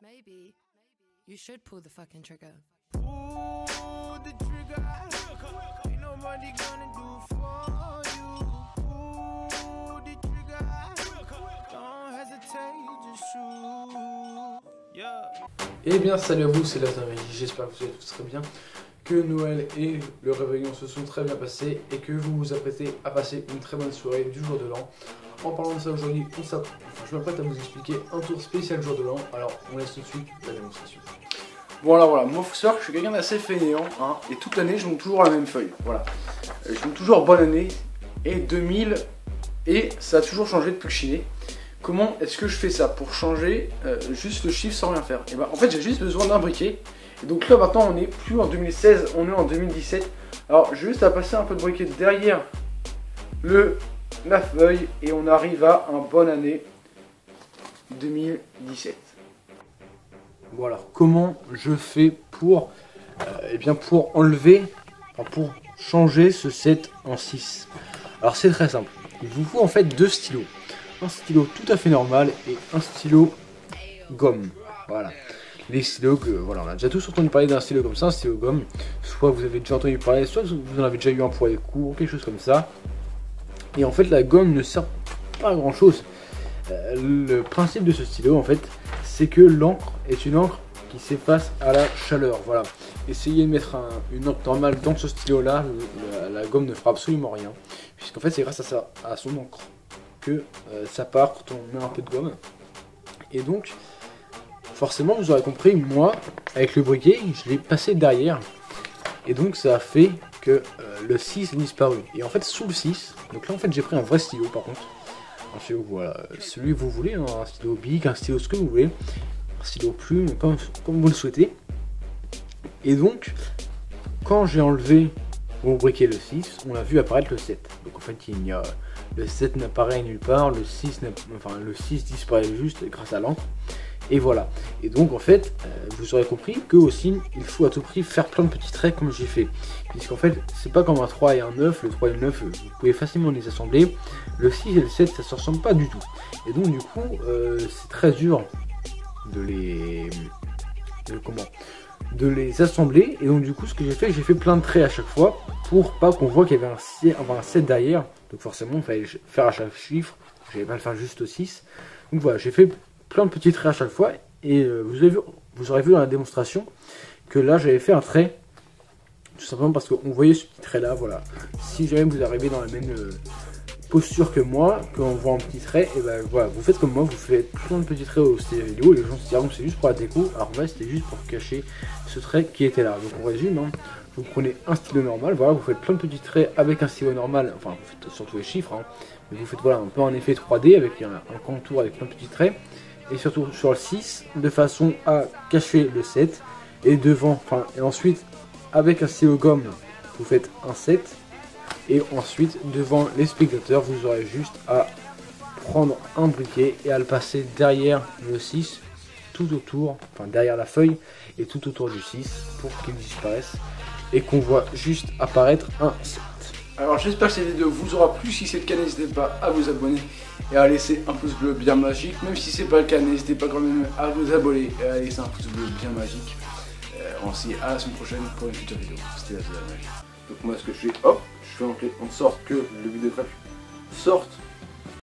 Maybe you should pull the fucking trigger. Pull the trigger. Ain't nobody gonna do for you. Pull the trigger. Don't hesitate, just shoot. Yeah. Eh bien salut à vous, c'est Lazare, j'espère que vous allez tous très bien, que Noël et le réveillon se sont très bien passés et que vous vous apprêtez à passer une très bonne soirée du jour de l'an. En parlant de ça aujourd'hui, je m'apprête à vous expliquer un tour spécial jour de l'an, alors on laisse tout de suite la démonstration. Voilà, moi faut savoir que je suis quelqu'un d'assez fainéant, hein, et toute l'année je monte toujours la même feuille, voilà. Je monte toujours bonne année et 2000, et ça a toujours changé depuis que je suis né. Comment est-ce que je fais ça pour changer juste le chiffre sans rien faire? Et ben en fait j'ai juste besoin d'un briquet. Et donc là maintenant on n'est plus en 2016, on est en 2017. Alors j'ai juste à passer un peu de briquet derrière la feuille et on arrive à un bonne année 2017. Bon alors comment je fais pour pour enlever, pour changer ce 7 en 6? Alors c'est très simple, il vous faut en fait deux stylos. Un stylo tout à fait normal et un stylo gomme. Voilà. Les stylos que voilà, on a déjà tous entendu parler d'un stylo comme ça, un stylo gomme. Soit vous avez déjà entendu parler, soit vous en avez déjà eu un pour les cours, quelque chose comme ça. Et en fait, la gomme ne sert pas à grand chose. Le principe de ce stylo, en fait, c'est que l'encre est une encre qui s'efface à la chaleur. Voilà. Essayez de mettre une encre normale dans ce stylo-là, la gomme ne fera absolument rien, puisqu'en fait, c'est grâce à son encre que ça part quand on met un peu de gomme. Et donc forcément vous aurez compris, moi avec le briquet je l'ai passé derrière et donc ça a fait que le 6 est disparu. Et en fait sous le 6, donc là en fait j'ai pris un vrai stylo, par contre un stylo, voilà, celui que vous voulez, hein, un stylo bic, un stylo ce que vous voulez, un stylo plume comme vous le souhaitez. Et donc quand j'ai enlevé mon briquet le 6, on a vu apparaître le 7. Donc en fait il y a le 7 n'apparaît nulle part, le 6 disparaît juste grâce à l'encre. Et voilà. Et donc en fait, vous aurez compris que aussi, il faut à tout prix faire plein de petits traits comme j'ai fait. Puisqu'en fait, c'est pas comme un 3 et un 9, le 3 et le 9, vous pouvez facilement les assembler. Le 6 et le 7, ça se ressemble pas du tout. Et donc du coup, c'est très dur de les assembler. Et donc du coup, ce que j'ai fait plein de traits à chaque fois pour pas qu'on voit qu'il y avait un 7 derrière. Donc forcément, il fallait faire à chaque chiffre. Je n'allais pas le faire juste au 6. Donc voilà, j'ai fait plein de petits traits à chaque fois. Et vous aurez vu dans la démonstration que là, j'avais fait un trait. Tout simplement parce qu'on voyait ce petit trait là. Voilà. Si jamais vous arrivez dans la même posture que moi, qu'on voit un petit trait, et ben voilà, vous faites comme moi, vous faites plein de petits traits au stylo vidéo. Et les gens se diront que c'est juste pour la déco. Alors en fait, c'était juste pour cacher ce trait qui était là. Donc on résume, hein. Vous prenez un stylo normal, voilà, vous faites plein de petits traits avec un stylo normal, enfin vous faites surtout les chiffres, hein, mais vous faites voilà un peu un effet 3D avec un contour avec plein de petits traits, et surtout sur le 6, de façon à cacher le 7, et devant, et ensuite avec un stylo gomme, vous faites un 7, et ensuite devant les spectateurs, vous aurez juste à prendre un briquet et à le passer derrière le 6, tout autour, derrière la feuille, et tout autour du 6, pour qu'il disparaisse. Et qu'on voit juste apparaître un 7. Alors j'espère que cette vidéo vous aura plu. Si c'est le cas, n'hésitez pas à vous abonner et à laisser un pouce bleu bien magique. Même si c'est pas le cas, n'hésitez pas quand même à vous abonner et à laisser un pouce bleu bien magique. On se dit à la semaine prochaine pour une future vidéo. C'était la magique. Donc moi ce que je fais, hop, je fais en sorte que le vidéo sorte